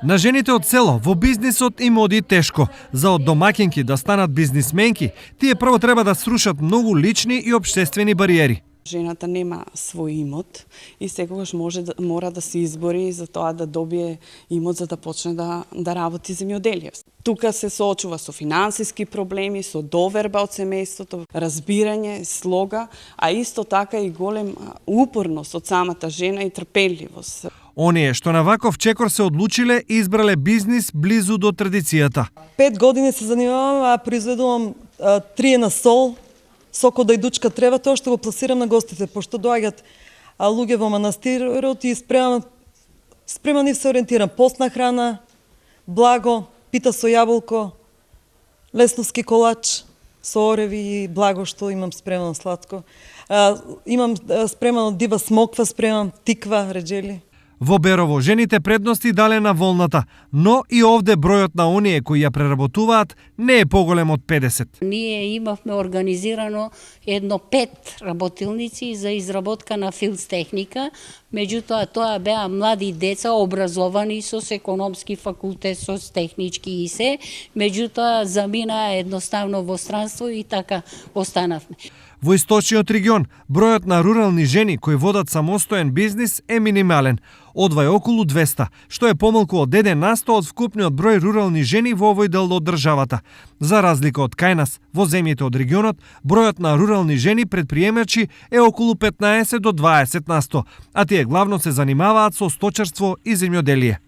На жените од село во бизнисот им оди тешко. За од домаќинки да станат бизнисменки, тие прво треба да срушат многу лични и општествени бариери. Жената нема свој имот и секогаш мора да се избори за тоа да добие имот за да почне да работи земјоделие. Тука се соочува со финансиски проблеми, со доверба од семејството, разбирање, слога, а исто така и голем упорност од самата жена и трпеливост. Оние што на ваков чекор се одлучиле и избрале бизнис близу до традицијата. 5 години се занимавам, а произведувам триена сол, сок од ајдучка трева, тоа што го пласирам на гостите, пошто доаѓаат луѓе во манастирот и спреман и се ориентирам. Постна храна, благо, пита со јаболко, лесновски колач со ореви и благо што имам спремано сладко. Имам спремано дива смоква, спремам тиква, реџели. Во Берово жените предности дале на волната, но и овде бројот на оние кои ја преработуваат не е поголем од 50. Ние имавме организирано едно 5 работилници за изработка на филстехника, меѓутоа тоа беа млади деца образовани со економски факултет, со технички и се, меѓутоа замина едноставно во странство и така останавме. Во источниот регион, бројот на рурални жени кои водат самостоен бизнис е минимален. Одвај околу 200, што е помалку од 1% од вкупниот број рурални жени во овој дел од државата. За разлика од кај нас, во земјите од регионот, бројот на рурални жени предприемачи е околу 15 до 20%, а тие главно се занимаваат со сточарство и земјоделие.